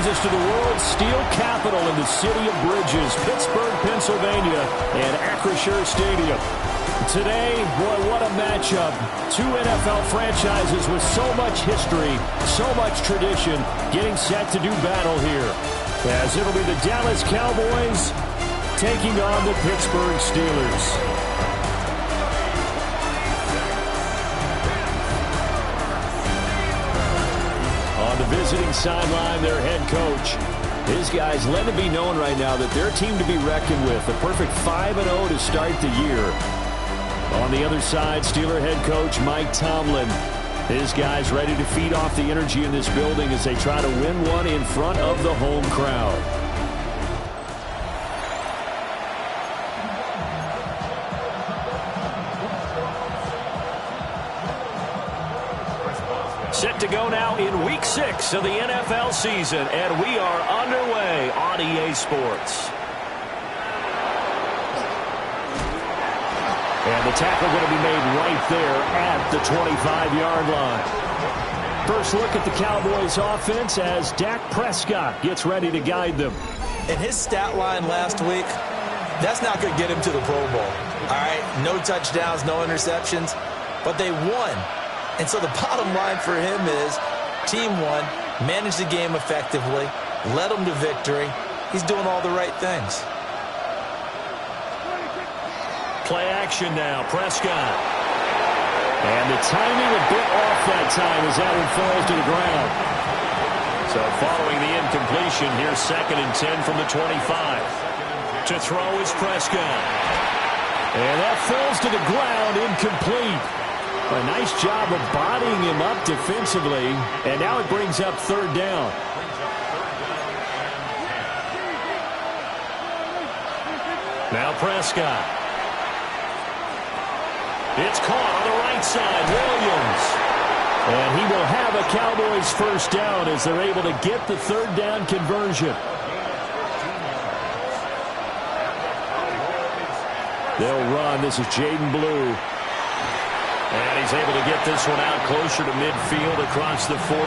brings us to the world's steel capital in the city of bridges, Pittsburgh, Pennsylvania, and Acrisure Stadium. Today, boy, what a matchup. Two NFL franchises with so much history, so much tradition, getting set to do battle here. As it'll be the Dallas Cowboys taking on the Pittsburgh Steelers. On the visiting sideline, their head coach. His guys let it be known right now that they're a team to be reckoned with. A perfect 5-0 to start the year. On the other side, Steeler head coach Mike Tomlin. His guys ready to feed off the energy in this building as they try to win one in front of the home crowd. Set to go now in Week 6 of the NFL season, and we are underway on EA Sports. And the tackle going to be made right there at the 25-yard line. First look at the Cowboys offense as Dak Prescott gets ready to guide them. And his stat line last week, that's not going to get him to the Pro Bowl. All right, no touchdowns, no interceptions, but they won. And so the bottom line for him is team won, managed the game effectively, led them to victory. He's doing all the right things. Play action now, Prescott. And the timing a bit off that time as that one falls to the ground. So following the incompletion, here's 2nd and 10 from the 25. To throw is Prescott. And that falls to the ground, incomplete. A nice job of bodying him up defensively, and now it brings up 3rd down. Now Prescott. It's caught on the right side, Williams. And he will have a Cowboys 1st down as they're able to get the 3rd down conversion. They'll run. This is Jaden Blue. And he's able to get this one out closer to midfield across the 45.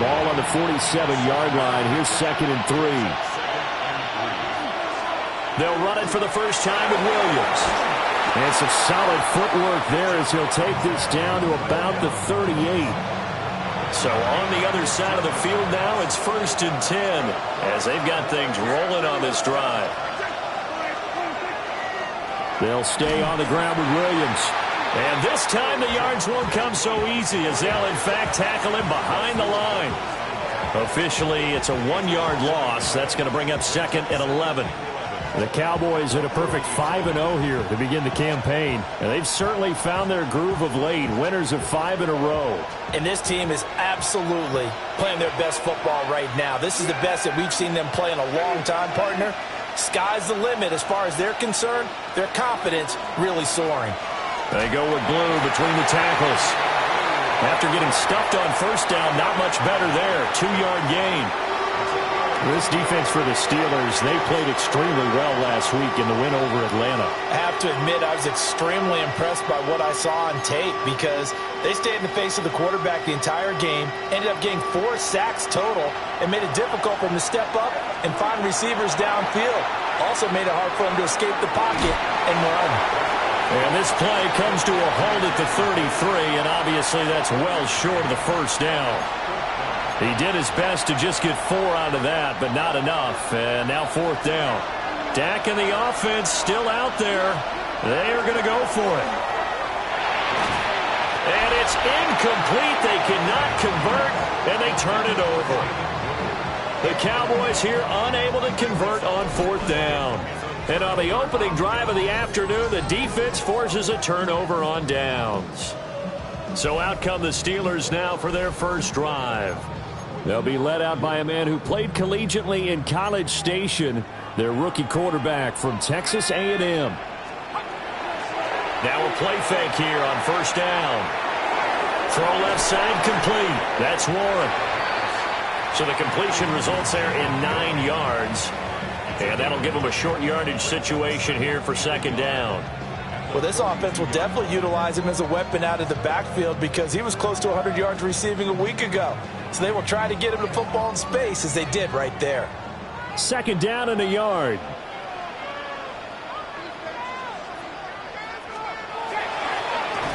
Ball on the 47-yard line. Here's 2nd and 3. They'll run it for the first time with Williams. And some solid footwork there as he'll take this down to about the 38. So on the other side of the field now, it's 1st and 10 as they've got things rolling on this drive. They'll stay on the ground with Williams. And this time the yards won't come so easy as they'll in fact tackle him behind the line. Officially, it's a 1-yard loss. That's going to bring up 2nd and 11. The Cowboys at a perfect 5-0 here to begin the campaign. And they've certainly found their groove of late. Winners of 5 in a row. And this team is absolutely playing their best football right now. This is the best that we've seen them play in a long time, partner. Sky's the limit as far as they're concerned. Their confidence really soaring. They go with Blue between the tackles. After getting stuffed on 1st down, not much better there. 2-yard gain. This defense for the Steelers, they played extremely well last week in the win over Atlanta. I have to admit, I was extremely impressed by what I saw on tape because they stayed in the face of the quarterback the entire game, ended up getting 4 sacks total, and made it difficult for them to step up and find receivers downfield. Also made it hard for them to escape the pocket and run. And this play comes to a halt at the 33, and obviously that's well short of the 1st down. He did his best to just get 4 out of that, but not enough. And now 4th down. Dak and the offense still out there. They are going to go for it. And it's incomplete. They cannot convert, and they turn it over. The Cowboys here unable to convert on 4th down. And on the opening drive of the afternoon, the defense forces a turnover on downs. So out come the Steelers now for their first drive. They'll be led out by a man who played collegiately in College Station, their rookie quarterback from Texas A&M. Now a play fake here on 1st down. Throw left side complete. That's Warren. So the completion results there in 9 yards. And that'll give them a short yardage situation here for 2nd down. Well, this offense will definitely utilize him as a weapon out of the backfield because he was close to 100 yards receiving a week ago. So they will try to get him the football in space, as they did right there. 2nd down and a yard.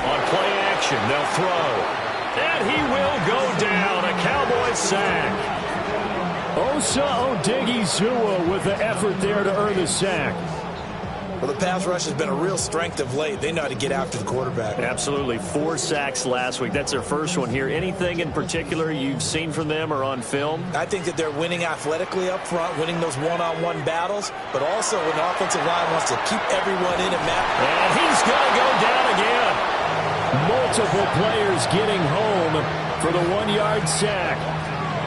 On play action, they'll throw. And he will go down. A Cowboys sack. Osa Odighizuwa with the effort there to earn the sack. Well, the pass rush has been a real strength of late. They know how to get after the quarterback. Absolutely. 4 sacks last week. That's their first one here. Anything in particular you've seen from them or on film? I think that they're winning athletically up front, winning those one-on-one battles, but also when the offensive line wants to keep everyone in and map. And he's going to go down again. Multiple players getting home for the 1-yard sack.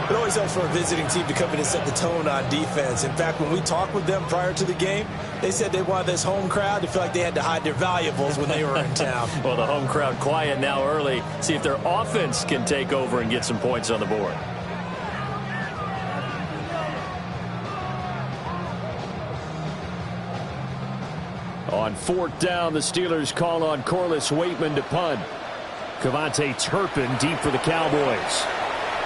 It always helps for a visiting team to come in and set the tone on defense. In fact, when we talked with them prior to the game, they said they wanted this home crowd to feel like they had to hide their valuables when they were in town. Well, the home crowd quiet now early. See if their offense can take over and get some points on the board. On 4th down, the Steelers call on Corliss Waitman to punt. Cavante Turpin deep for the Cowboys.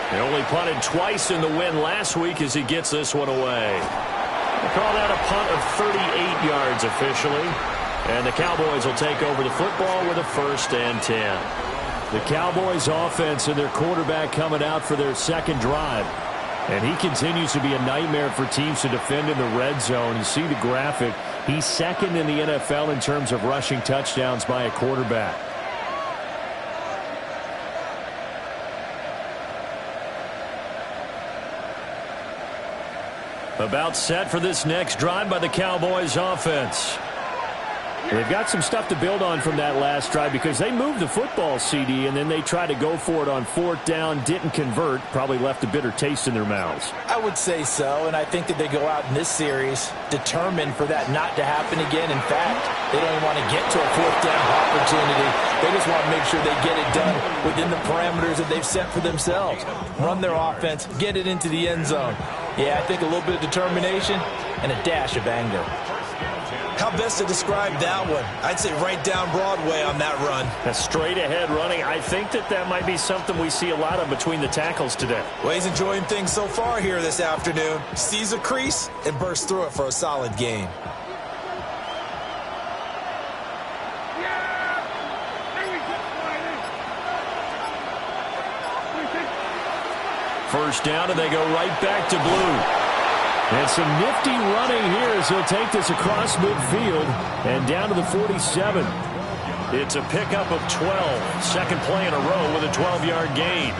They only punted twice in the win last week as he gets this one away. They call that a punt of 38 yards officially. And the Cowboys will take over the football with a 1st and 10. The Cowboys offense and their quarterback coming out for their 2nd drive. And he continues to be a nightmare for teams to defend in the red zone. You see the graphic. He's 2nd in the NFL in terms of rushing touchdowns by a quarterback. About set for this next drive by the Cowboys offense. They've got some stuff to build on from that last drive because they moved the football, CD, and then they tried to go for it on 4th down, didn't convert, probably left a bitter taste in their mouths. I would say so, and I think that they go out in this series determined for that not to happen again. In fact, they don't even want to get to a 4th down opportunity. They just want to make sure they get it done within the parameters that they've set for themselves. Run their offense, get it into the end zone. Yeah, I think a little bit of determination and a dash of anger. How best to describe that one? I'd say right down Broadway on that run. A straight ahead running. I think that might be something we see a lot of between the tackles today. Well, he's enjoying things so far here this afternoon. Sees a crease and bursts through it for a solid gain. First down, and they go right back to blue. And some nifty running here as he'll take this across midfield and down to the 47. It's a pickup of 12. Second play in a row with a 12-yard gain.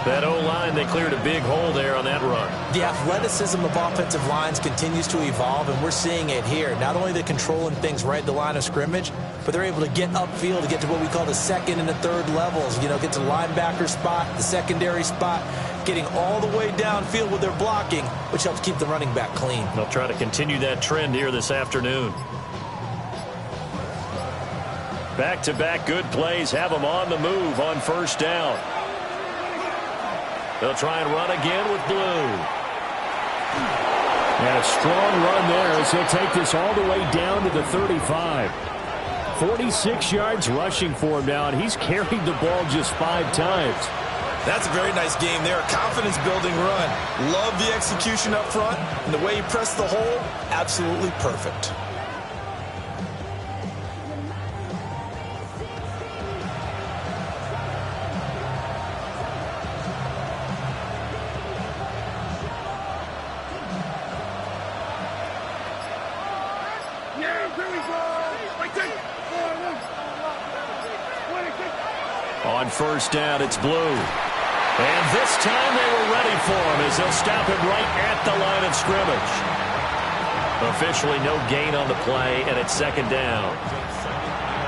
That O-line, they cleared a big hole there on that run. The athleticism of offensive lines continues to evolve, and we're seeing it here. Not only are they controlling things right at the line of scrimmage, but they're able to get upfield to get to what we call the 2nd and the 3rd levels. You know, get to the linebacker spot, the secondary spot, getting all the way downfield with their blocking, which helps keep the running back clean. They'll try to continue that trend here this afternoon. Back-to-back good plays have them on the move on 1st down. They'll try and run again with blue. And a strong run there as he'll take this all the way down to the 35. 46 yards rushing for him now, and he's carried the ball just 5 times. That's a very nice game there. Confidence-building run. Love the execution up front, and the way he pressed the hole, absolutely perfect. On 1st down, it's blue. And this time they were ready for him as they'll stop him right at the line of scrimmage. Officially no gain on the play, and it's 2nd down.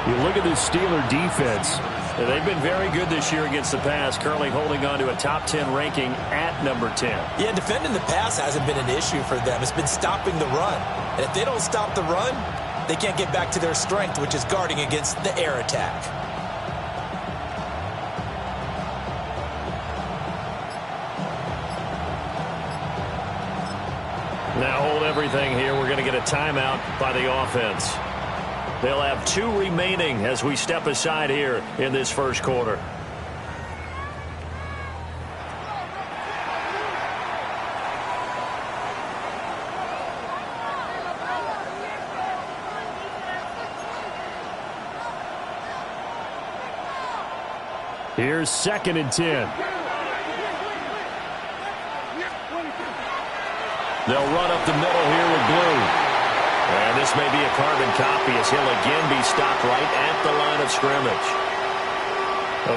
You look at this Steeler defense. They've been very good this year against the pass, currently holding on to a top 10 ranking at number 10. Yeah, defending the pass hasn't been an issue for them. It's been stopping the run. And if they don't stop the run, they can't get back to their strength, which is guarding against the air attack. Now hold everything here. We're going to get a timeout by the offense. They'll have 2 remaining as we step aside here in this 1st quarter. Here's 2nd and 10. They'll run up the middle here with Blue. And this may be a carbon copy as he'll again be stopped right at the line of scrimmage.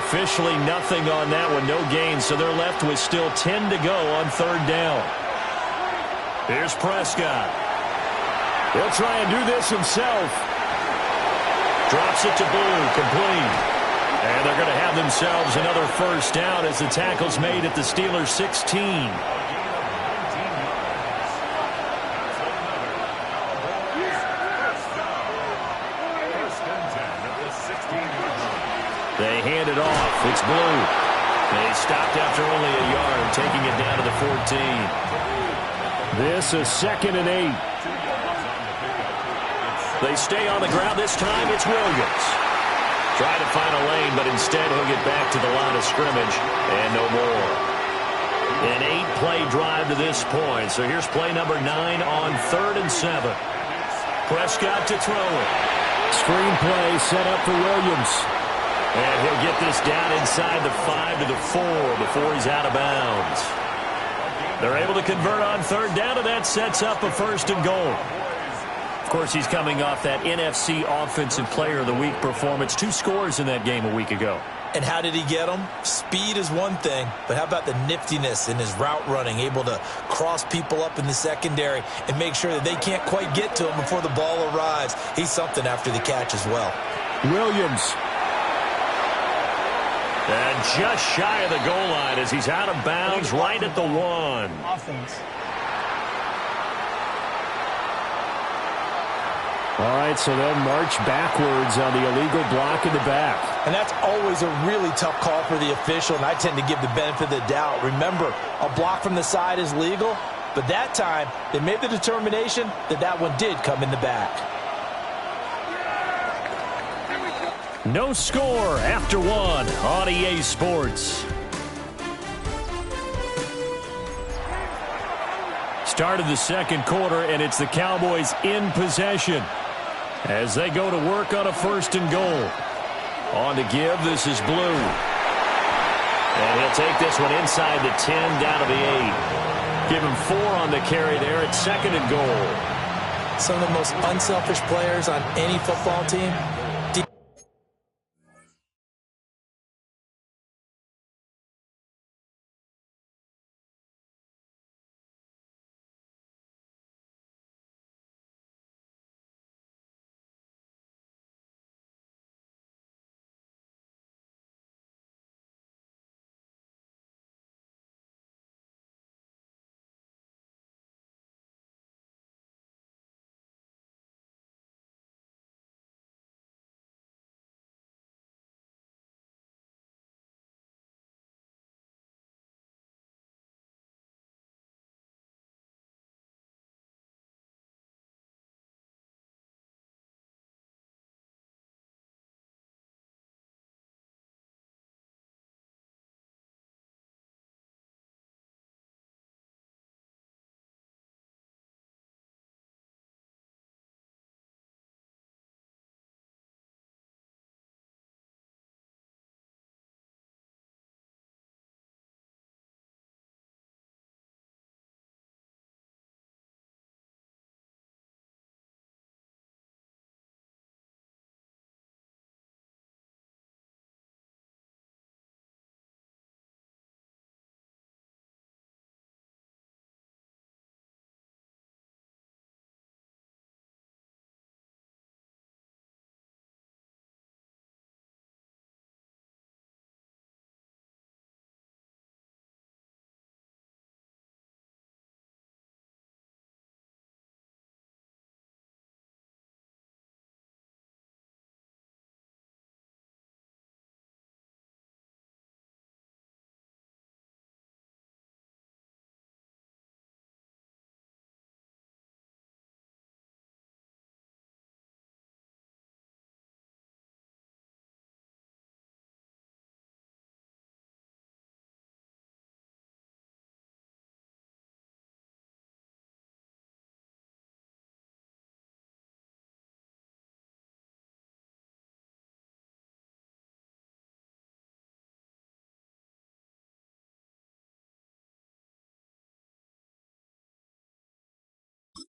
Officially nothing on that one, no gain, so they're left with still 10 to go on 3rd down. Here's Prescott. He'll try and do this himself. Drops it to Blue, complete. And they're going to have themselves another 1st down as the tackle's made at the Steelers' 16. They hand it off. It's Blue. They stopped after only a yard, taking it down to the 14. This is 2nd and 8. They stay on the ground. This time it's Williams. Try to find a lane, but instead he'll get back to the line of scrimmage and no more. An 8-play drive to this point. So here's play number 9 on 3rd and 7. Prescott to throw it. Screen play set up for Williams. And he'll get this down inside the 5 to the 4 before he's out of bounds. They're able to convert on 3rd down, and that sets up a 1st and goal. Of course, he's coming off that NFC Offensive Player of the Week performance. 2 scores in that game a week ago. And how did he get them? Speed is one thing, but how about the niftiness in his route running, able to cross people up in the secondary and make sure that they can't quite get to him before the ball arrives. He's something after the catch as well. Williams. And just shy of the goal line as he's out of bounds right at the 1. Offense. All right, so they'll march backwards on the illegal block in the back. And that's always a really tough call for the official, and I tend to give the benefit of the doubt. Remember, a block from the side is legal, but that time they made the determination that that one did come in the back. No score after 1 on EA Sports. Start of the 2nd quarter, and it's the Cowboys in possession as they go to work on a 1st and goal. On to give, this is Blue. And he'll take this one inside the 10, down to the 8. Give him 4 on the carry there at 2nd and goal. Some of the most unselfish players on any football team.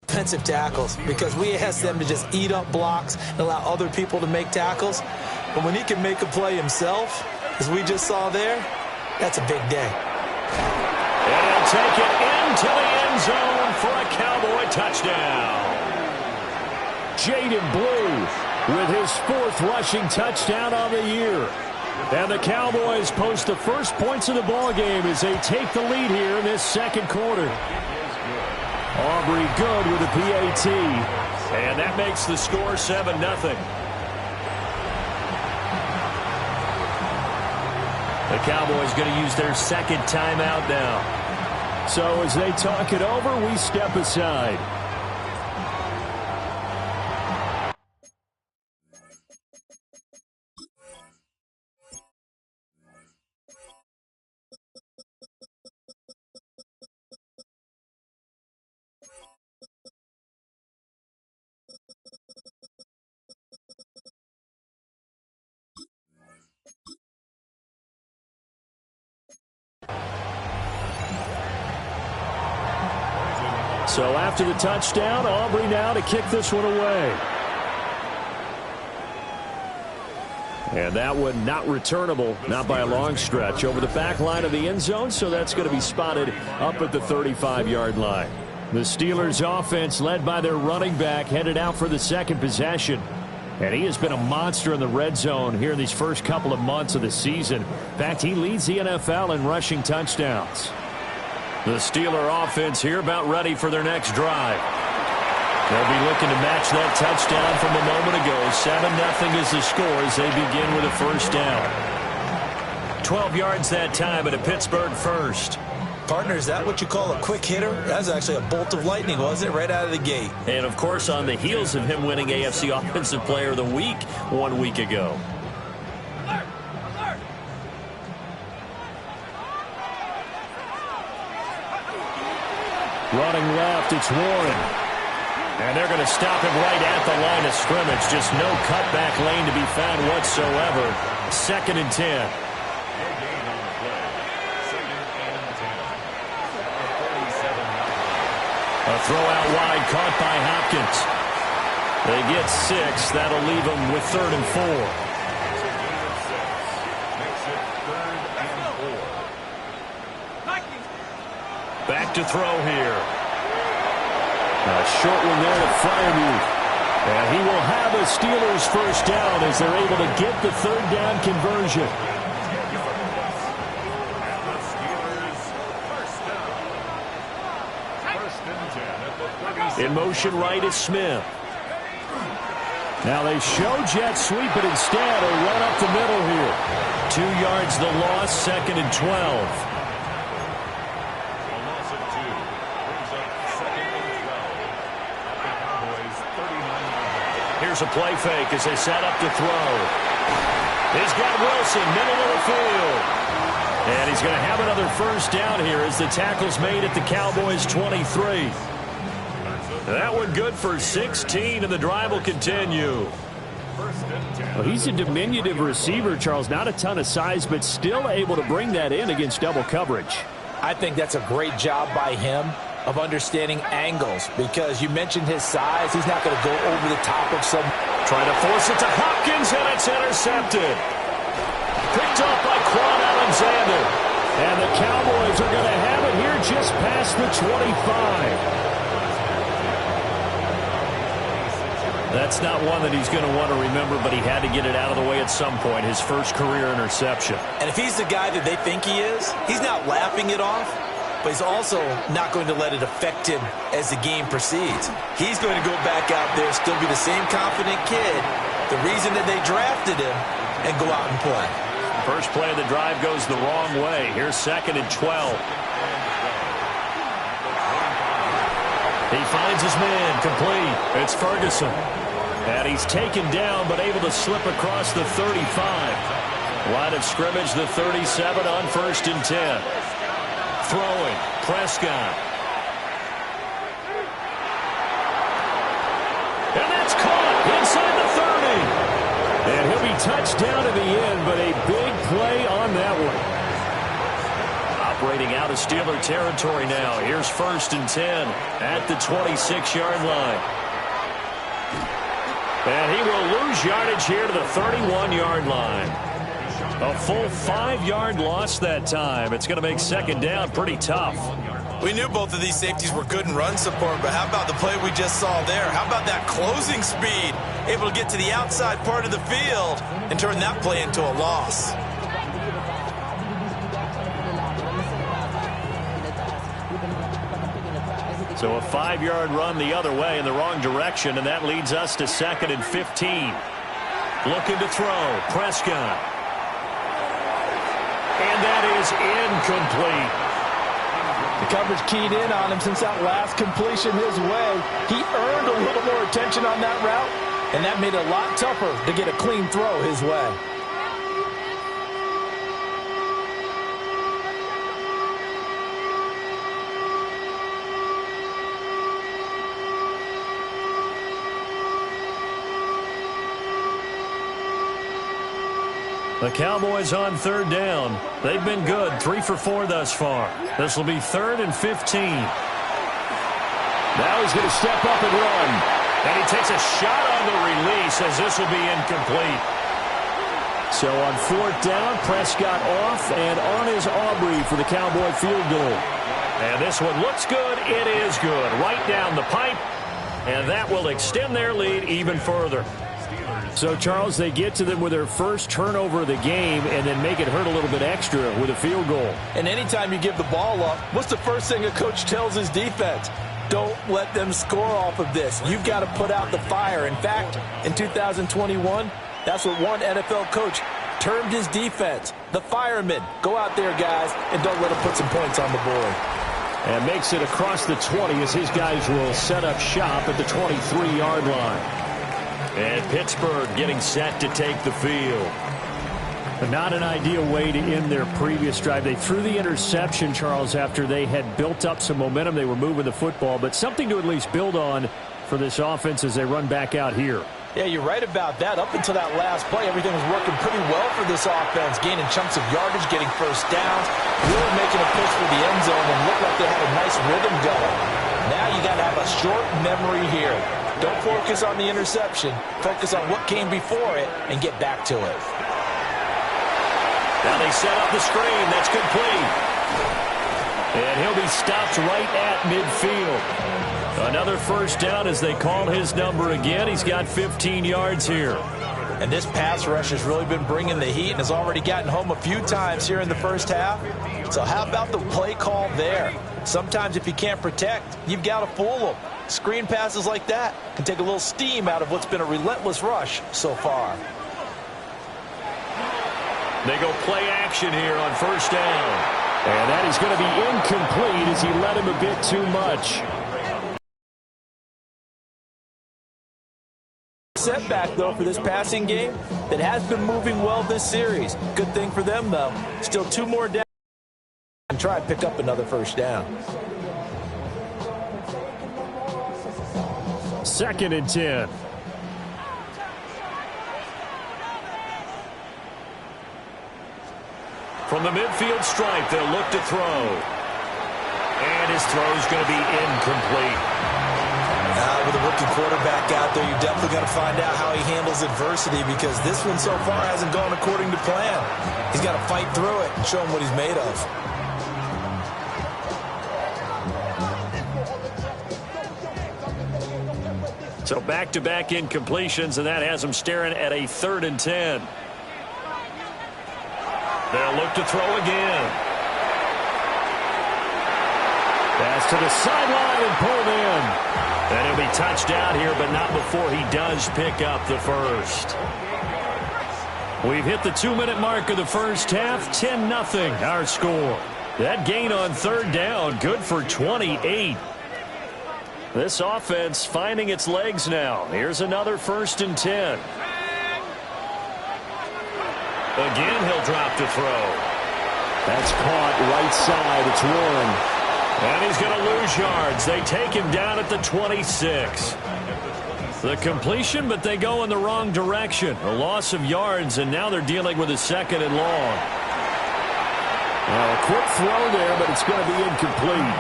Defensive tackles, because we ask them to just eat up blocks and allow other people to make tackles. But when he can make a play himself, as we just saw there, that's a big day. And he'll take it into the end zone for a Cowboy touchdown. Jaden Blue with his 4th rushing touchdown on the year. And the Cowboys post the first points of the ballgame as they take the lead here in this second quarter. Aubrey good with a PAT. And that makes the score 7-0. The Cowboys going to use their second timeout now. So as they talk it over, we step aside. So after the touchdown, Aubrey now to kick this one away. And that one not returnable, not by a long stretch, over the back line of the end zone, so that's going to be spotted up at the 35-yard line. The Steelers' offense, led by their running back, headed out for the second possession. And he has been a monster in the red zone here in these first couple of months of the season. In fact, he leads the NFL in rushing touchdowns. The Steeler offense here about ready for their next drive. They'll be looking to match that touchdown from a moment ago. 7-0 is the score as they begin with a first down. 12 yards that time at a Pittsburgh first. Partner, is that what you call a quick hitter? That was actually a bolt of lightning, wasn't it? Right out of the gate. And, of course, on the heels of him winning AFC Offensive Player of the Week 1 week ago. Running left, it's Warren. And they're going to stop him right at the line of scrimmage. Just no cutback lane to be found whatsoever. 2nd and 10. A throw out wide caught by Hopkins. They get 6. That'll leave them with 3rd and 4. Back to throw here. A short one there to Freiermuth. And he will have a Steelers first down as they're able to get the 3rd down conversion. In motion right is Smith. Now they show jet sweep, but instead a run up the middle here. 2 yards the loss, 2nd and 12. Here's a play fake as they set up to throw. He's got Wilson, middle of the field. And he's going to have another first down here as the tackle's made at the Cowboys' 23. That one good for 16, and the drive will continue. Well, he's a diminutive receiver, Charles. Not a ton of size, but still able to bring that in against double coverage. I think that's a great job by him of understanding angles, because you mentioned his size. He's not going to go over the top of some. Trying to force it to Hopkins, and it's intercepted. Picked up by Quan Alexander. And the Cowboys are going to have it here just past the 25. That's not one that he's going to want to remember, but he had to get it out of the way at some point, his first career interception. And if he's the guy that they think he is, he's not laughing it off, but he's also not going to let it affect him as the game proceeds. He's going to go back out there, still be the same confident kid, the reason that they drafted him, and go out and play. First play of the drive goes the wrong way. Here's 2nd and 12. He finds his man, complete. It's Ferguson. And he's taken down, but able to slip across the 35. Line of scrimmage, the 37 on 1st and 10. Throwing, Prescott. And that's caught inside the 30. And he'll be touched down at the end, but a big play on that one. operating out of Steeler territory now. Here's 1st and 10 at the 26-yard line. And he will lose yardage here to the 31-yard line. A full 5-yard loss that time. It's going to make 2nd down pretty tough. We knew both of these safeties were good in run support, but how about the play we just saw there? How about that closing speed? Able to get to the outside part of the field and turn that play into a loss. So a 5-yard run the other way in the wrong direction, and that leads us to 2nd and 15. Looking to throw. Prescott. And that is incomplete. The coverage keyed in on him since that last completion his way. He earned a little more attention on that route, and that made it a lot tougher to get a clean throw his way. The Cowboys on 3rd down. They've been good, 3 for 4 thus far. This will be 3rd and 15. Now he's going to step up and run. And he takes a shot on the release as this will be incomplete. So on 4th down, Prescott off and on is Aubrey for the Cowboy field goal. And this one looks good. It is good. Right down the pipe. And that will extend their lead even further. So, Charles, they get to them with their first turnover of the game and then make it hurt a little bit extra with a field goal. And anytime you give the ball up, what's the first thing a coach tells his defense? Don't let them score off of this. You've got to put out the fire. In fact, in 2021, that's what one NFL coach termed his defense, the firemen. Go out there, guys, and don't let them put some points on the board. And makes it across the 20 as his guys will set up shop at the 23-yard line. And Pittsburgh getting set to take the field. But not an ideal way to end their previous drive. They threw the interception, Charles, after they had built up some momentum. They were moving the football, but something to at least build on for this offense as they run back out here. Yeah, you're right about that. Up until that last play, everything was working pretty well for this offense, gaining chunks of yardage, getting first downs, really making a push for the end zone, and looked like they had a nice rhythm going. Now you got to have a short memory here. Don't focus on the interception. Focus on what came before it and get back to it. Now they set up the screen. That's complete. And he'll be stopped right at midfield. Another first down as they call his number again. He's got 15 yards here. And this pass rush has really been bringing the heat and has already gotten home a few times here in the first half. So how about the play call there? Sometimes if you can't protect, you've got to fool them. Screen passes like that can take a little steam out of what's been a relentless rush so far. They go play action here on first down. And that is going to be incomplete as he led him a bit too much. Setback, though, for this passing game that has been moving well this series. Good thing for them, though. Still 2 more down and try and pick up another first down. 2nd and 10. From the midfield stripe, they'll look to throw. And his throw is going to be incomplete. With a rookie quarterback out there, you definitely got to find out how he handles adversity, because this one so far hasn't gone according to plan. He's got to fight through it and show him what he's made of. So back-to-back incompletions, and that has him staring at a 3rd and 10. They'll look to throw again. Pass to the sideline and pulled in. And he'll be touched out here, but not before he does pick up the first. We've hit the 2-minute mark of the first half. 10-0 our score. That gain on 3rd down, good for 28. This offense finding its legs now. Here's another 1st and 10. Again, he'll drop to throw. That's caught right side. It's Warren. And he's going to lose yards. They take him down at the 26. The completion, but they go in the wrong direction. A loss of yards, and now they're dealing with a 2nd and long. A quick throw there, but it's going to be incomplete.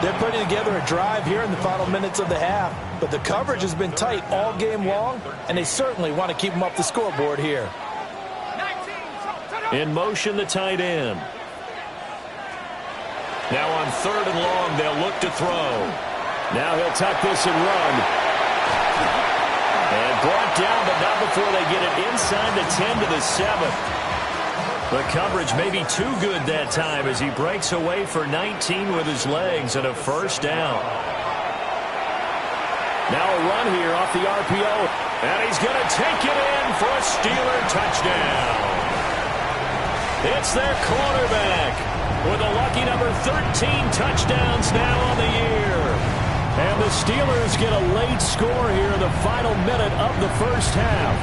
They're putting together a drive here in the final minutes of the half, but the coverage has been tight all game long, and they certainly want to keep them up the scoreboard here. In motion, the tight end. Now on 3rd and long, they'll look to throw. Now he'll tuck this and run. And brought down, but not before they get it inside the 10 to the 7. The coverage may be too good that time as he breaks away for 19 with his legs and a first down. Now a run here off the RPO. And he's going to take it in for a Steeler touchdown. It's their quarterback with a lucky number 13 touchdowns now on the year. And the Steelers get a late score here in the final minute of the first half.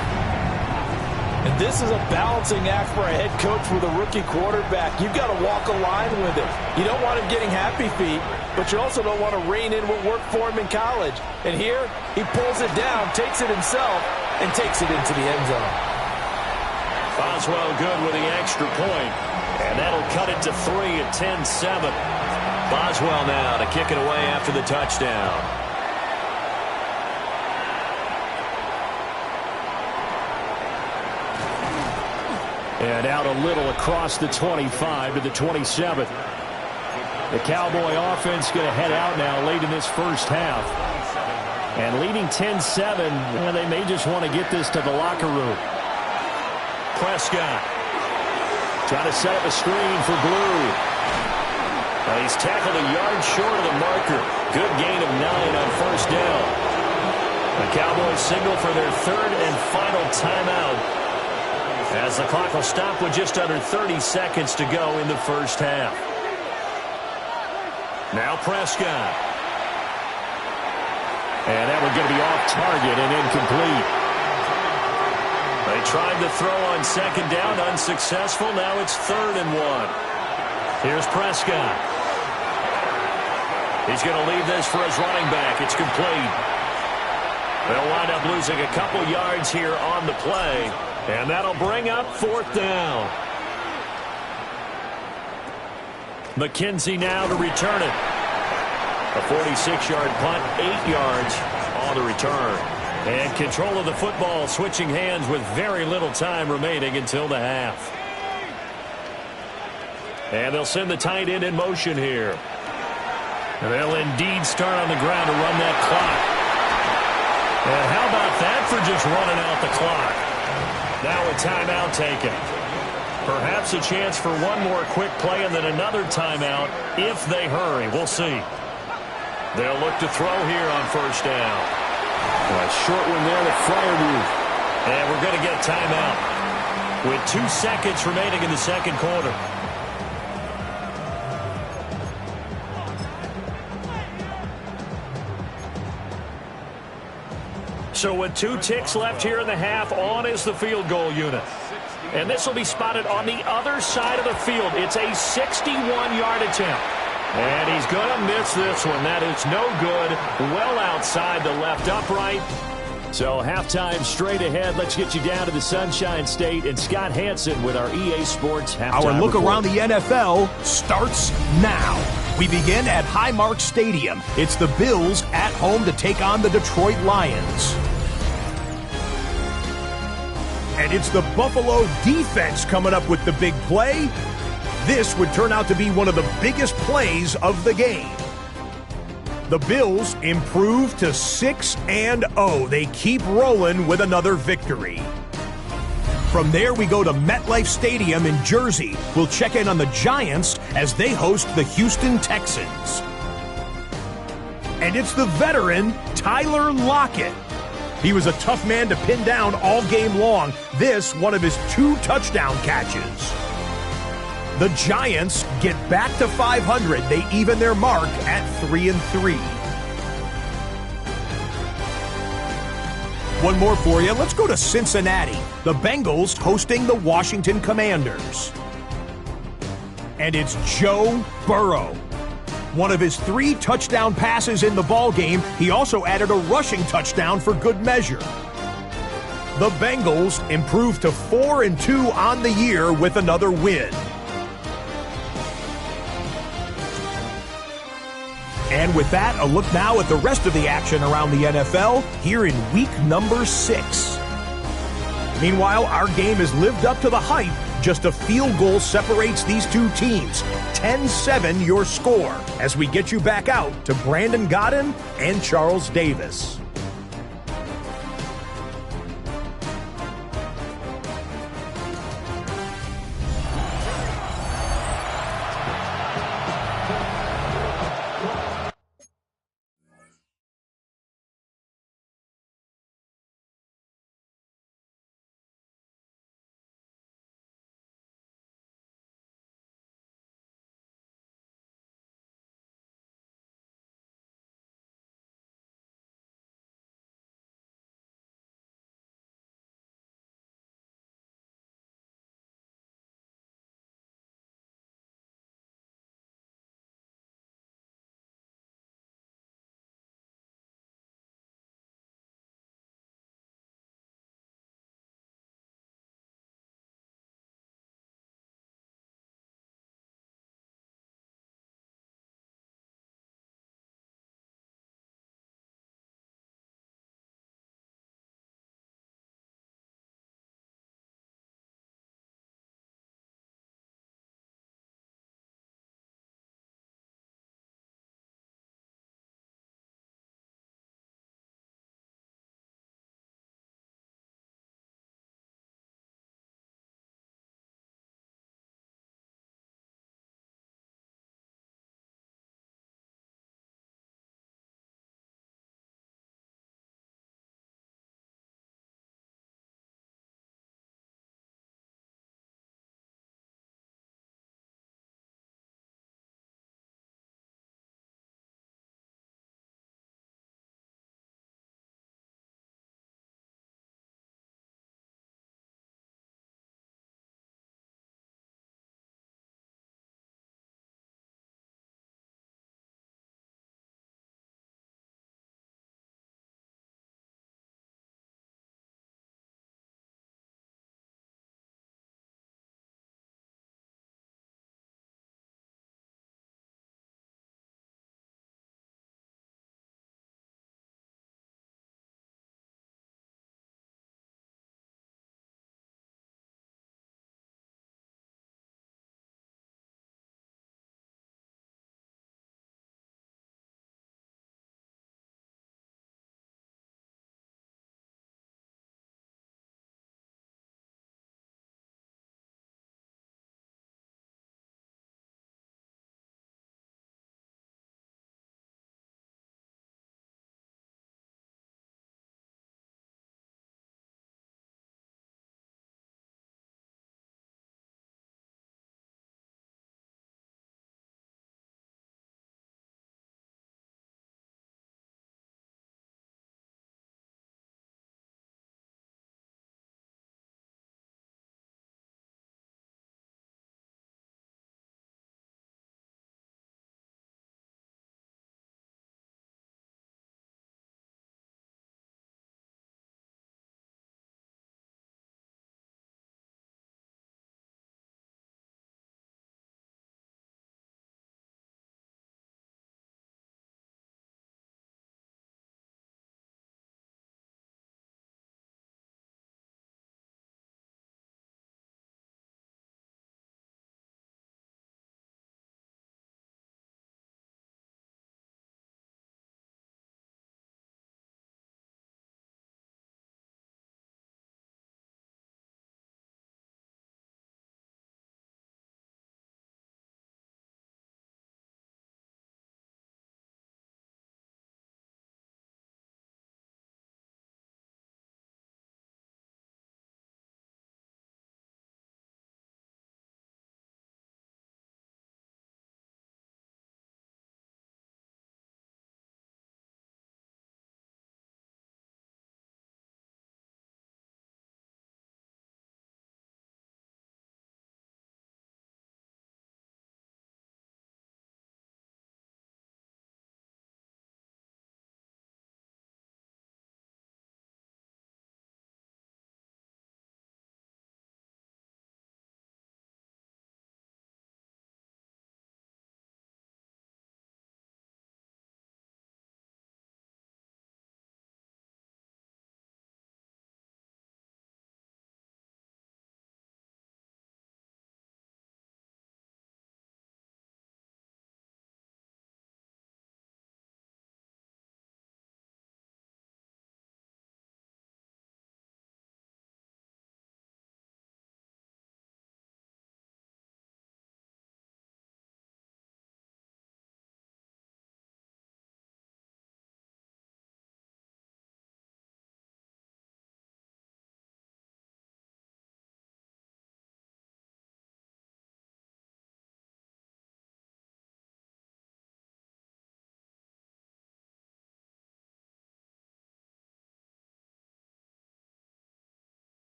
And this is a balancing act for a head coach with a rookie quarterback. You've got to walk a line with him. You don't want him getting happy feet, but you also don't want to rein in what worked for him in college. And here, he pulls it down, takes it himself, and takes it into the end zone. Boswell good with the extra point, and that'll cut it to 3 at 10-7. Boswell now to kick it away after the touchdown. And out a little across the 25 to the 27. The Cowboy offense going to head out now late in this first half. And leading 10-7, well, they may just want to get this to the locker room. Prescott trying to set up a screen for Blue. Well, he's tackled a yard short of the marker. Good gain of 9 on first down. The Cowboys signal for their 3rd and final timeout, as the clock will stop with just under 30 seconds to go in the first half. Now Prescott. And that one's going to be off target and incomplete. They tried to throw on 2nd down, unsuccessful. Now it's 3rd and 1. Here's Prescott. He's going to leave this for his running back. It's complete. They'll wind up losing a couple yards here on the play. And that'll bring up 4th down. McKenzie now to return it. A 46-yard punt, 8 yards on the return. And control of the football switching hands with very little time remaining until the half. And they'll send the tight end in motion here. And they'll indeed start on the ground to run that clock. And how about that for just running out the clock? Now a timeout taken. Perhaps a chance for one more quick play and then another timeout if they hurry. We'll see. They'll look to throw here on first down. A short one there to Fryermuth. And we're going to get a timeout with 2 seconds remaining in the second quarter. So with 2 ticks left here in the half, on is the field goal unit. And this will be spotted on the other side of the field. It's a 61-yard attempt. And he's going to miss this one. That is no good. Well outside the left upright. So halftime straight ahead. Let's get you down to the Sunshine State and Scott Hansen with our EA Sports halftime Our look report. around the NFL starts now. We begin at Highmark Stadium. It's the Bills at home to take on the Detroit Lions. And it's the Buffalo defense coming up with the big play. This would turn out to be one of the biggest plays of the game. The Bills improve to 6-0. They keep rolling with another victory. From there, we go to MetLife Stadium in Jersey. We'll check in on the Giants as they host the Houston Texans. And it's the veteran, Tyler Lockett. He was a tough man to pin down all game long. This, one of his 2 touchdown catches. The Giants get back to 500. They even their mark at 3-3. One more for you. Let's go to Cincinnati. The Bengals hosting the Washington Commanders. And it's Joe Burrow. One of his 3 touchdown passes in the ballgame. He also added a rushing touchdown for good measure. The Bengals improve to 4-2 on the year with another win. And with that, a look now at the rest of the action around the NFL here in week number 6. Meanwhile, our game has lived up to the hype. Just a field goal separates these two teams. 10-7 your score as we get you back out to Brandon Godden and Charles Davis.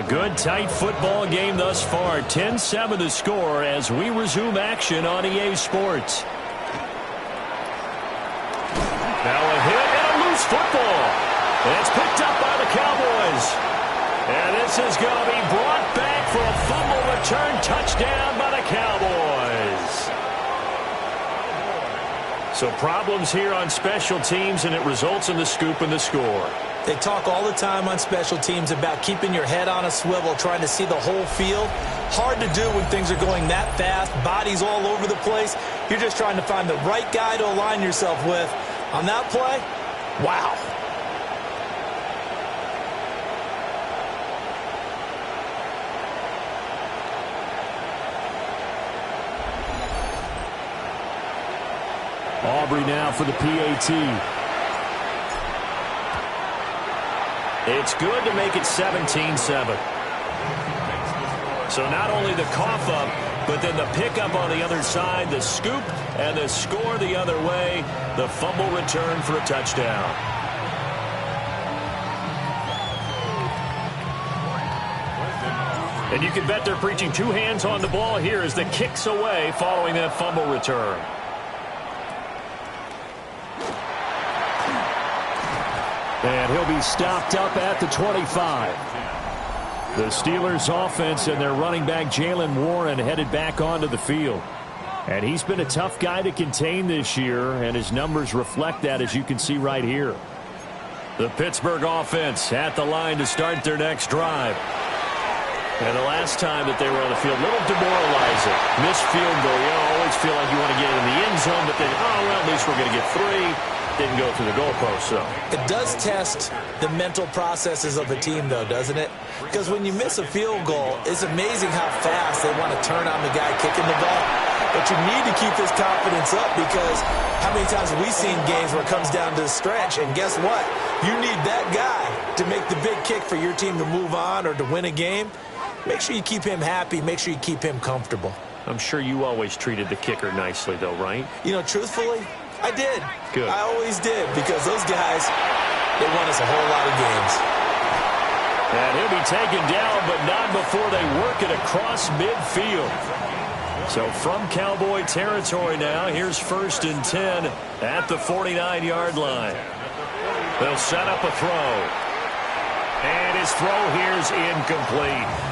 A good, tight football game thus far. 10-7 the score as we resume action on EA Sports. Now a hit and a loose football. And it's picked up by the Cowboys. And this is going to be brought back for a fumble return touchdown by the Cowboys. So problems here on special teams, and it results in the scoop and the score. They talk all the time on special teams about keeping your head on a swivel, trying to see the whole field. Hard to do when things are going that fast, bodies all over the place. You're just trying to find the right guy to align yourself with. On that play, wow. Aubrey now for the PAT. It's good to make it 17-7. So not only the cough up, but then the pickup on the other side, the scoop, and the score the other way, the fumble return for a touchdown. And you can bet they're preaching two hands on the ball here as the kick's away following that fumble return. And he'll be stopped up at the 25. The Steelers offense and their running back Jaylen Warren headed back onto the field. And he's been a tough guy to contain this year, and his numbers reflect that, as you can see right here. The Pittsburgh offense at the line to start their next drive. And the last time that they were on the field, a little demoralizing. Missed field goal. You always feel like you want to get in the end zone, but then, oh, well, at least we're going to get 3. Didn't go through the goalpost, so. It does test the mental processes of a team, though, doesn't it? Because when you miss a field goal, it's amazing how fast they want to turn on the guy kicking the ball. But you need to keep this confidence up, because how many times have we seen games where it comes down to the stretch, and guess what? You need that guy to make the big kick for your team to move on or to win a game. Make sure you keep him happy. Make sure you keep him comfortable. I'm sure you always treated the kicker nicely, though, right? You know, truthfully, I did. Good. I always did, because those guys, they won us a whole lot of games. And he'll be taken down, but not before they work it across midfield. So from Cowboy territory now, here's 1st and 10 at the 49-yard line. They'll set up a throw. And his throw here's incomplete.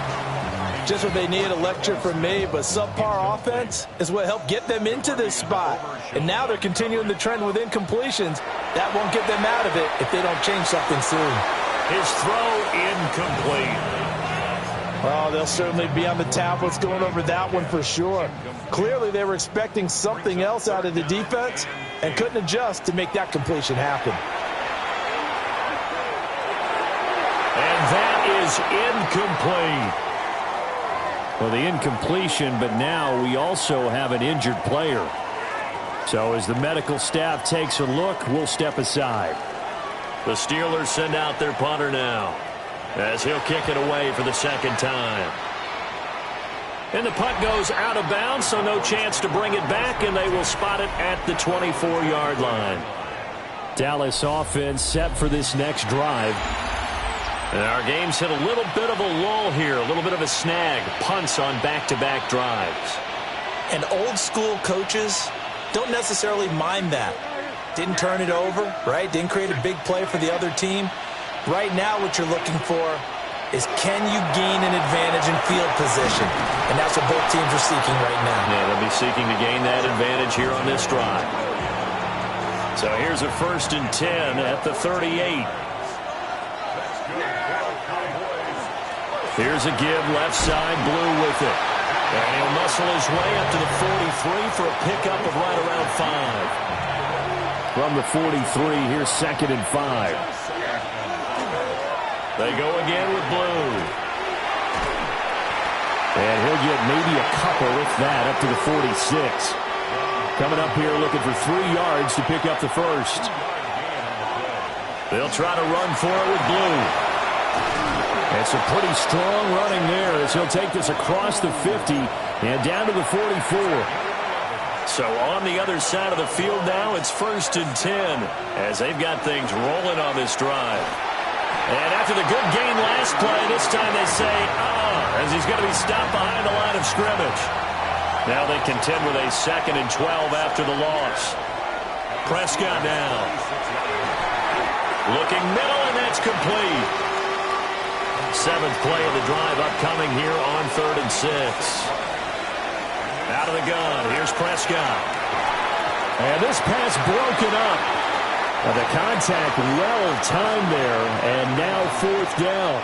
Just what they need, a lecture from me, but subpar offense is what helped get them into this spot. And now they're continuing the trend with incompletions. That won't get them out of it if they don't change something soon. His throw incomplete. Oh, they'll certainly be on the tablets going over that one for sure. Clearly they were expecting something else out of the defense and couldn't adjust to make that completion happen. And that is incomplete. Well, the incompletion, but now we also have an injured player. So as the medical staff takes a look, we'll step aside. The Steelers send out their punter now, as he'll kick it away for the second time. And the punt goes out of bounds, so no chance to bring it back, and they will spot it at the 24-yard line. Dallas offense set for this next drive. And our game's hit a little bit of a lull here, a little bit of a snag. Punts on back-to-back drives. And old-school coaches don't necessarily mind that. Didn't turn it over, right? Didn't create a big play for the other team. Right now what you're looking for is, can you gain an advantage in field position? And that's what both teams are seeking right now. Yeah, they'll be seeking to gain that advantage here on this drive. So here's a 1st and 10 at the 38. Here's a give, left side, Blue with it. And he'll muscle his way up to the 43 for a pickup of right around 5. From the 43, here's 2nd and 5. They go again with Blue. And he'll get maybe a couple, if that, up to the 46. Coming up here looking for 3 yards to pick up the first. They'll try to run for it with Blue. It's a pretty strong running there as he'll take this across the 50 and down to the 44. So on the other side of the field now, it's 1st and 10 as they've got things rolling on this drive. And after the good gain last play, this time they say, as he's going to be stopped behind the line of scrimmage. Now they contend with a 2nd and 12 after the loss. Prescott now. Looking middle, and that's complete. 7th play of the drive upcoming here on 3rd and 6. Out of the gun, here's Prescott. And this pass broken up. The contact well timed there, and now 4th down.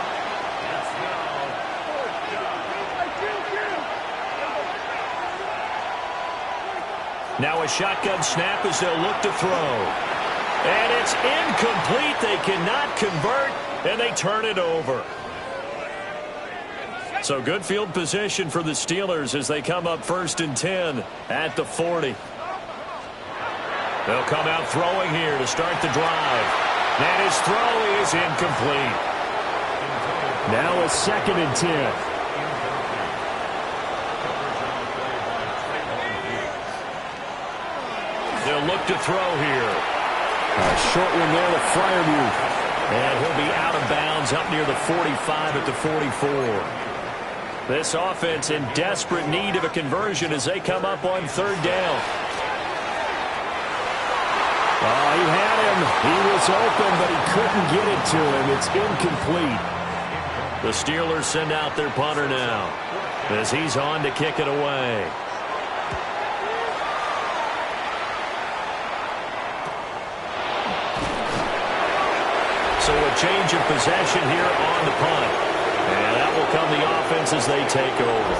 Now a shotgun snap as they'll look to throw. And it's incomplete. They cannot convert, and they turn it over. So good field position for the Steelers as they come up 1st and 10 at the 40. They'll come out throwing here to start the drive. And his throw is incomplete. Now a 2nd and 10. They'll look to throw here. A short one there to Freiermuth. And he'll be out of bounds up near the 45 at the 44. This offense in desperate need of a conversion as they come up on 3rd down. Oh, he had him. He was open, but he couldn't get it to him. It's incomplete. The Steelers send out their punter now as he's on to kick it away. So a change of possession here on the punt. And that will come the offense as they take over.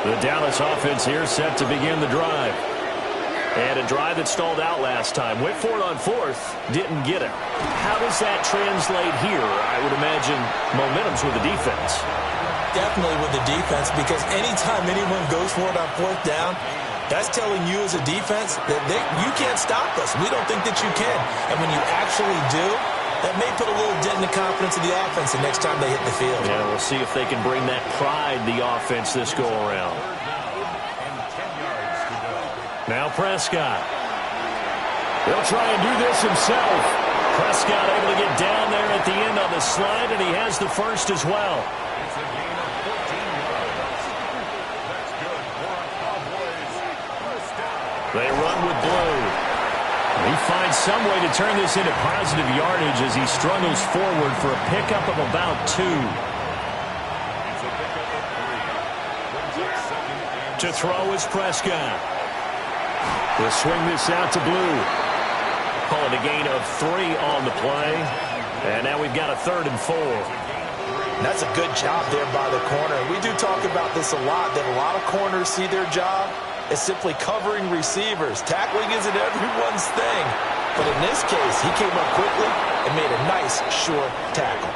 The Dallas offense here set to begin the drive. And a drive that stalled out last time. Went for it on 4th. Didn't get it. How does that translate here? I would imagine momentum's with the defense. Definitely with the defense, because anytime anyone goes for it on 4th down, that's telling you as a defense that you can't stop us. We don't think that you can. And when you actually do, that may put a little dent in the confidence of the offense the next time they hit the field. Yeah, we'll see if they can bring that pride the offense this go-around. Now Prescott. He'll try and do this himself. Prescott able to get down there at the end on the slide, and he has the first as well. They run with blue. He finds some way to turn this into positive yardage as he struggles forward for a pickup of about 2. To throw is Prescott. We'll swing this out to blue. Call it a gain of 3 on the play. And now we've got a 3rd and 4. That's a good job there by the corner. We do talk about this a lot, that a lot of corners see their job as simply covering receivers. Tackling isn't everyone's thing. But in this case, he came up quickly and made a nice, short tackle.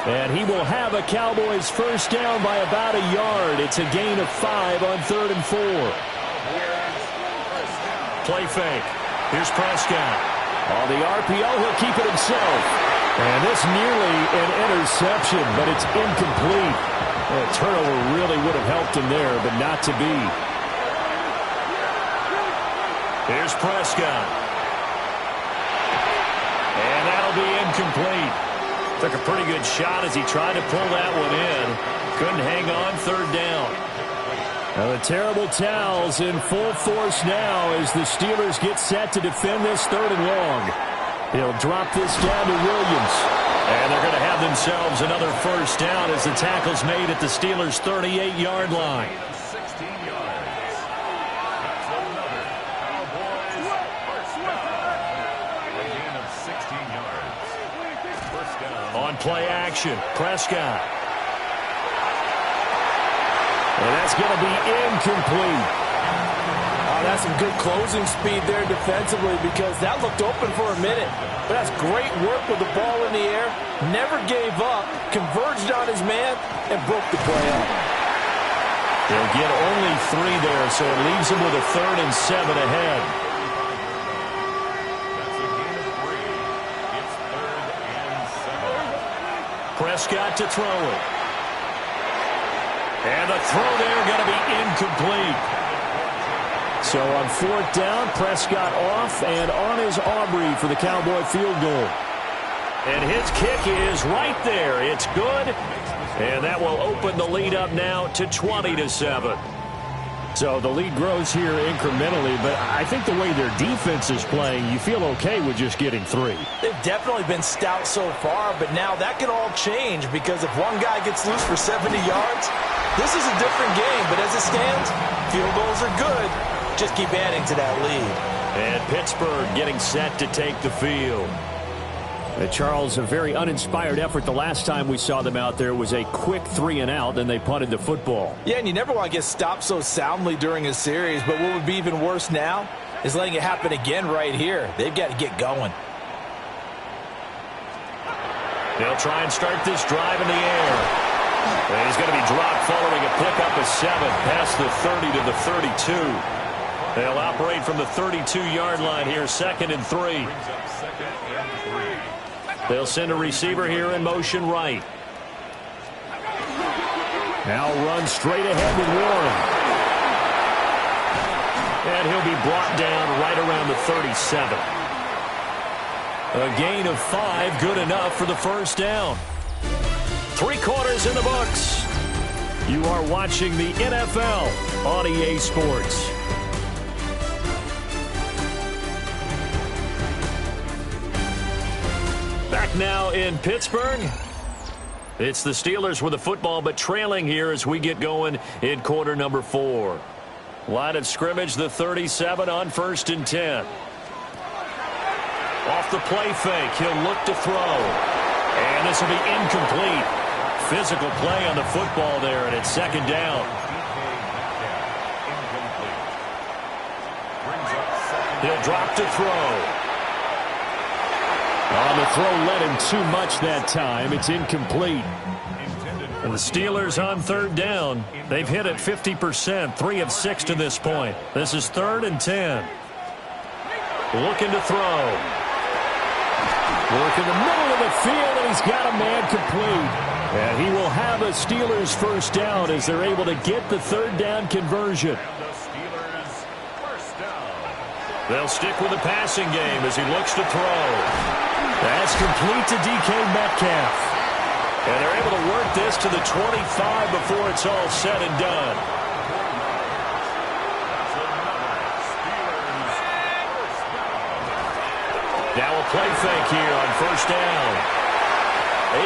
And he will have a Cowboys first down by about a yard. It's a gain of 5 on 3rd and 4. Play fake. Here's Prescott. On the RPO, he'll keep it himself. And this nearly an interception, but it's incomplete. A turnover really would have helped him there, but not to be. Here's Prescott. And that'll be incomplete. Took a pretty good shot as he tried to pull that one in. Couldn't hang on 3rd down. Now the terrible towels in full force now as the Steelers get set to defend this 3rd and long. He'll drop this down to Williams. And they're going to have themselves another first down as the tackle's made at the Steelers' 38-yard line. On play action, Prescott. And that's going to be incomplete. Oh, that's some good closing speed there defensively because that looked open for a minute. But that's great work with the ball in the air. Never gave up, converged on his man, and broke the play up. They'll get only 3 there, so it leaves them with a 3rd and 7 ahead. Prescott to throw it. And the throw there going to be incomplete. So on 4th down, Prescott off and on is Aubrey for the Cowboy field goal. And his kick is right there. It's good. And that will open the lead up now to 20-7. So the lead grows here incrementally, but I think the way their defense is playing, you feel okay with just getting 3. They've definitely been stout so far, but now that could all change because if one guy gets loose for 70 yards, this is a different game. But as it stands, field goals are good. Just keep adding to that lead. And Pittsburgh getting set to take the field. Charles, a very uninspired effort the last time we saw them out there was a quick 3-and-out, then they punted the football. Yeah, and you never want to get stopped so soundly during a series, but what would be even worse now is letting it happen again right here. They've got to get going. They'll try and start this drive in the air. And he's going to be dropped following a pickup of 7 past the 30 to the 32. They'll operate from the 32-yard line here, 2nd and 3. They'll send a receiver here in motion right. Now run straight ahead with Warren. And he'll be brought down right around the 37. A gain of 5, good enough for the first down. 3 quarters in the books. You are watching the NFL on EA Sports. Back now in Pittsburgh. It's the Steelers with the football, but trailing here as we get going in quarter number 4. Line of scrimmage, the 37 on 1st and 10. Off the play fake, he'll look to throw. And this will be incomplete. Physical play on the football there, and it's 2nd down. He'll drop to throw. On the throw, led him too much that time. It's incomplete. And the Steelers on 3rd down. They've hit it 50%, 3 of 6 to this point. This is 3rd and 10. Looking to throw. Work in the middle of the field, and he's got a man complete. And he will have a Steelers first down as they're able to get the 3rd down conversion. They'll stick with the passing game as he looks to throw. That's complete to DK Metcalf. And they're able to work this to the 25 before it's all said and done. Now a play fake here on 1st down.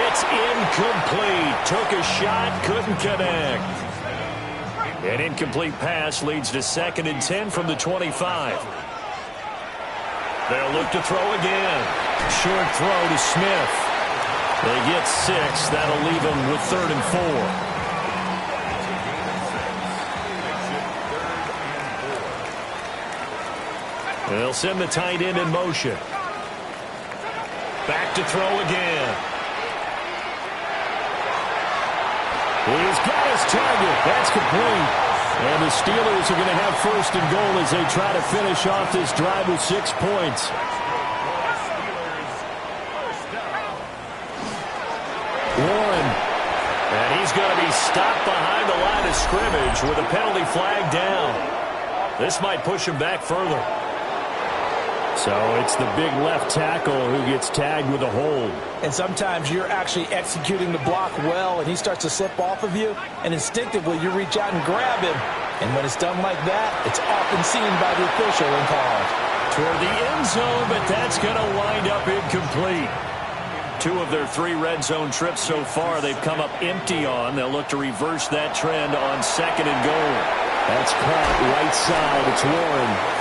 It's incomplete. Took a shot, couldn't connect. An incomplete pass leads to 2nd and 10 from the 25. They'll look to throw again. Short throw to Smith. They get 6. That'll leave them with 3rd and 4. They'll send the tight end in motion. Back to throw again. He's got his target. That's complete. And the Steelers are going to have 1st and goal as they try to finish off this drive with 6 points. Warren. And he's going to be stopped behind the line of scrimmage with a penalty flag down. This might push him back further. So it's the big left tackle who gets tagged with a hold. And sometimes you're actually executing the block well, and he starts to slip off of you, and instinctively you reach out and grab him. And when it's done like that, it's often seen by the official and called. Toward the end zone, but that's going to wind up incomplete. 2 of their 3 red zone trips so far they've come up empty on. They'll look to reverse that trend on 2nd and goal. That's caught right side. It's Warren.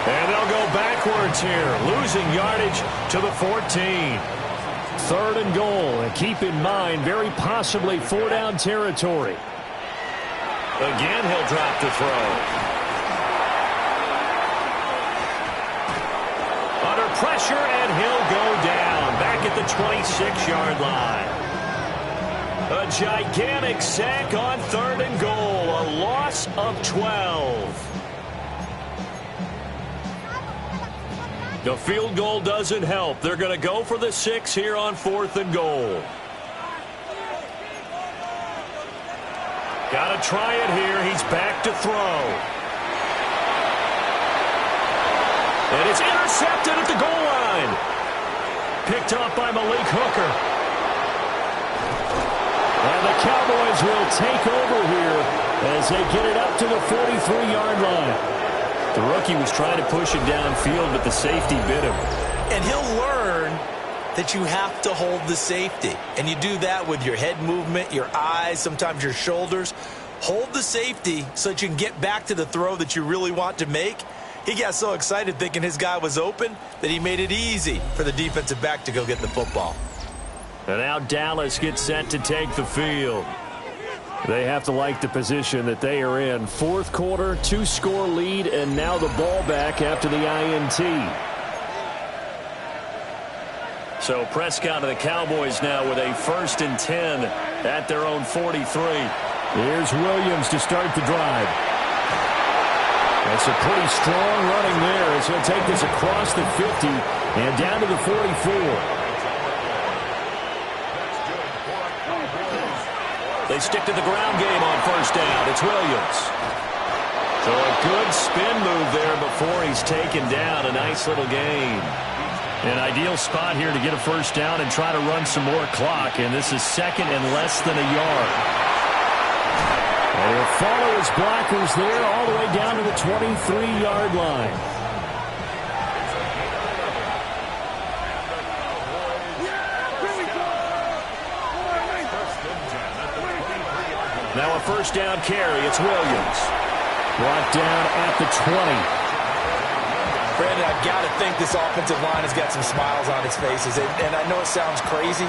And they'll go backwards here, losing yardage to the 14. 3rd and goal. And keep in mind, very possibly 4-down territory. Again, he'll drop to throw. Under pressure, and he'll go down. Back at the 26-yard line. A gigantic sack on 3rd and goal. A loss of 12. The field goal doesn't help. They're going to go for the 6 here on 4th and goal. Got to try it here. He's back to throw. And it's intercepted at the goal line. picked off by Malik Hooker. And the Cowboys will take over here as they get it up to the 43-yard line. The rookie was trying to push it downfield, but the safety bit him. And he'll learn that you have to hold the safety. And you do that with your head movement, your eyes, sometimes your shoulders. Hold the safety so that you can get back to the throw that you really want to make. He got so excited thinking his guy was open that he made it easy for the defensive back to go get the football. And now Dallas gets set to take the field. They have to like the position that they are in. Fourth quarter, 2-score lead, and now the ball back after the INT. So Prescott of the Cowboys now with a 1st and 10 at their own 43. Here's Williams to start the drive. That's a pretty strong running there as he'll take this across the 50 and down to the 44. They stick to the ground game on 1st down. It's Williams. So a good spin move there before he's taken down. A nice little gain. An ideal spot here to get a 1st down and try to run some more clock. And this is 2nd and less than a yard. And he'll follow his blockers there all the way down to the 23-yard line. Now a 1st down carry. It's Williams. Brought down at the 20. Brandon, I've got to think this offensive line has got some smiles on its faces. And I know it sounds crazy,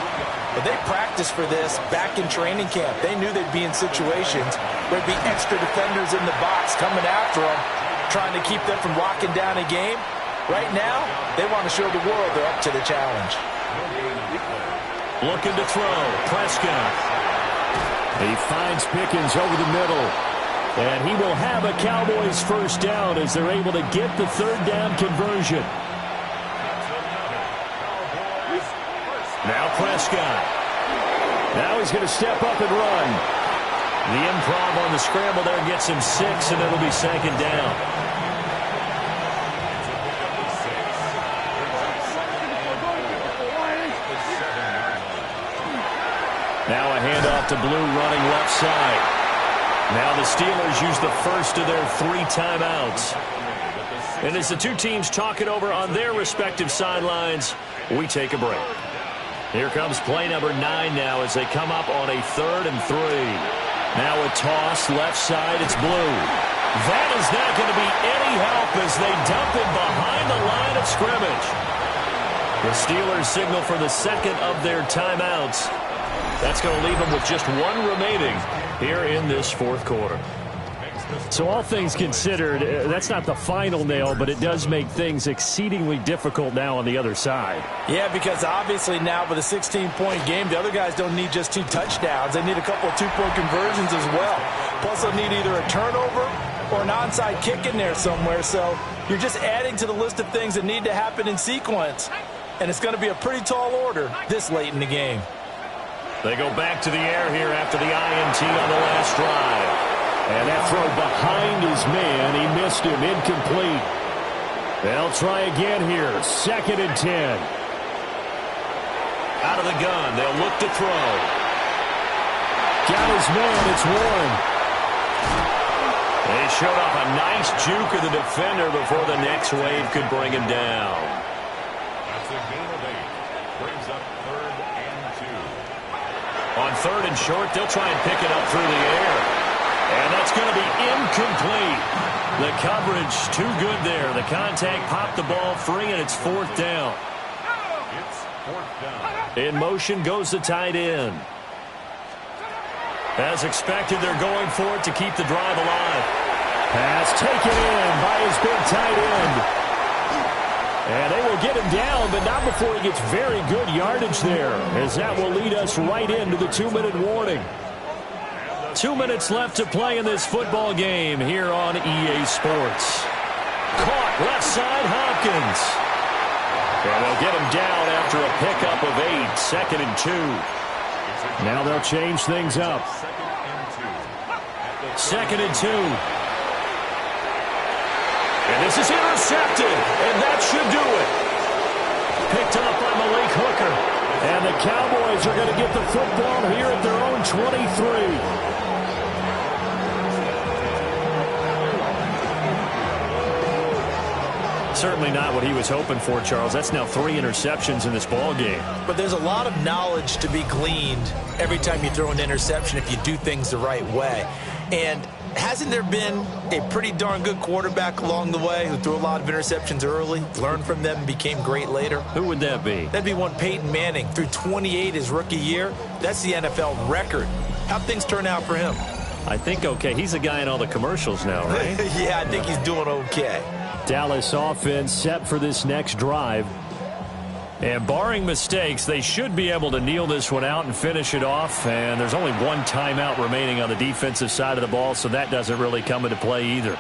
but they practiced for this back in training camp. They knew they'd be in situations where there'd be extra defenders in the box coming after them, trying to keep them from locking down a game. Right now, they want to show the world they're up to the challenge. Looking to throw. Prescott. He finds Pickens over the middle. And he will have a Cowboys 1st down as they're able to get the 3rd down conversion. Now Prescott. Now he's going to step up and run. The improv on the scramble there gets him 6, and it'll be 2nd down. Now a handoff to Blue running left side. Now the Steelers use the first of their 3 timeouts. And as the two teams talk it over on their respective sidelines, we take a break. Here comes play number 9 now as they come up on a 3rd and 3. Now a toss left side. It's Blue. That is not going to be any help as they dump it behind the line of scrimmage. The Steelers signal for the 2nd of their timeouts. That's going to leave them with just 1 remaining here in this 4th quarter. So all things considered, that's not the final nail, but it does make things exceedingly difficult now on the other side. Yeah, because obviously now with a 16-point game, the other guys don't need just 2 touchdowns. They need a couple of 2-point conversions as well. Plus they'll need either a turnover or an onside kick in there somewhere. So you're just adding to the list of things that need to happen in sequence. And it's going to be a pretty tall order this late in the game. They go back to the air here after the INT on the last drive. And that throw behind his man, he missed him, incomplete. They'll try again here, 2nd and 10. Out of the gun, they'll look to throw. Got his man, it's Warren. They showed off a nice juke of the defender before the next wave could bring him down. That's a gain of 8. Brings up 3rd and 2. On 3rd and short, they'll try and pick it up through the air. And that's going to be incomplete. The coverage too good there. The contact popped the ball free, and it's 4th down. It's 4th down. In motion goes the tight end. As expected, they're going for it to keep the drive alive. Pass taken in by his big tight end. And they will get him down, but not before he gets very good yardage there, as that will lead us right into the 2-minute warning. 2 minutes left to play in this football game here on EA Sports. Caught left side, Hopkins. And they'll get him down after a pickup of 8, 2nd and 2. Now they'll change things up. 2nd and 2. And this is intercepted, and that should do it. Picked up by Malik Hooker. And the Cowboys are going to get the football here at their own 23. Certainly not what he was hoping for, Charles. That's now 3 interceptions in this ball game. But there's a lot of knowledge to be gleaned every time you throw an interception if you do things the right way. And hasn't there been a pretty darn good quarterback along the way who threw a lot of interceptions early, learned from them, and became great later? Who would that be? That'd be one Peyton Manning. Threw 28 his rookie year. That's the NFL record. How'd things turn out for him? I think okay. He's a guy in all the commercials now, right? Yeah, I think he's doing okay. Dallas offense set for this next drive. And barring mistakes, they should be able to kneel this one out and finish it off. And there's only one timeout remaining on the defensive side of the ball, so that doesn't really come into play either.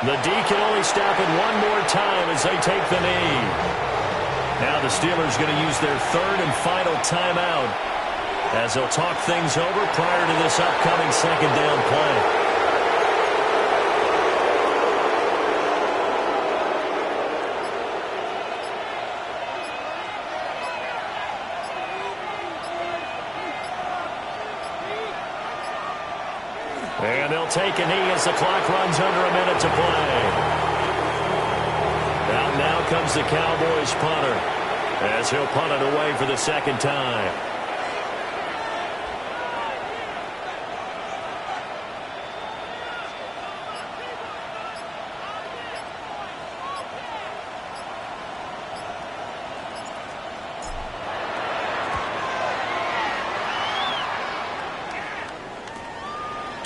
The D can only stop it one more time as they take the knee. Now the Steelers going to use their third and final timeout as they'll talk things over prior to this upcoming second down play. And they'll take a knee as the clock runs under a minute to play. Out now comes the Cowboys punter as he'll punt it away for the second time.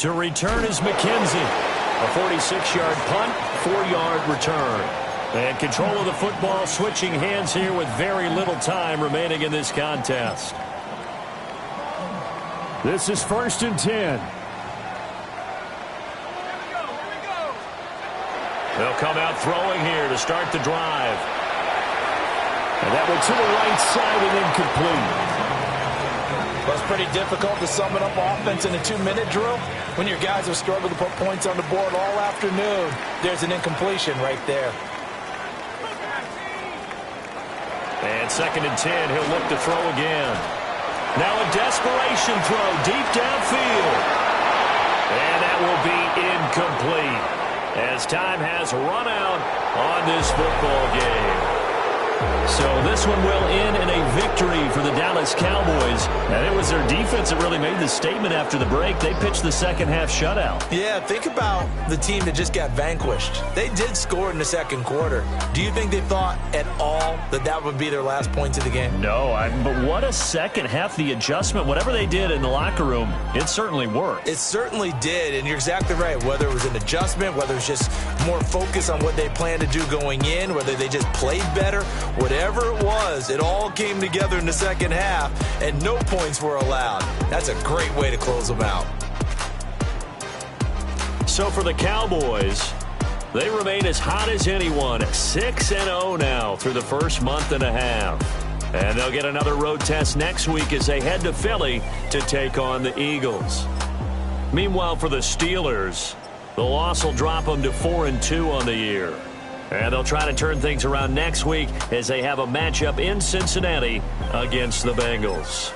To return is McKenzie. A 46-yard punt, 4-yard return. And control of the football switching hands here with very little time remaining in this contest. This is 1st and 10. They'll come out throwing here to start the drive. And that one to the right side and incomplete. Well, it's pretty difficult to sum it up offense in a 2-minute drill when your guys have struggled to put points on the board all afternoon. There's an incompletion right there. And 2nd and 10, he'll look to throw again. Now a desperation throw deep downfield. And that will be incomplete as time has run out on this football game. So this one will end in a victory for the Dallas Cowboys. And it was their defense that really made the statement after the break. They pitched the second half shutout. Yeah, think about the team that just got vanquished. They did score in the second quarter. Do you think they thought at all that that would be their last points of the game? No, but what a second half. The adjustment, whatever they did in the locker room, it certainly worked. It certainly did, and you're exactly right. Whether it was an adjustment, whether it was just more focus on what they planned to do going in, whether they just played better, whatever it was, it all came together in the second half, and no points were allowed. That's a great way to close them out. So for the Cowboys, they remain as hot as anyone, 6-0 now through the first month and a half. And they'll get another road test next week as they head to Philly to take on the Eagles. Meanwhile, for the Steelers, the loss will drop them to 4-2 on the year. And they'll try to turn things around next week as they have a matchup in Cincinnati against the Bengals.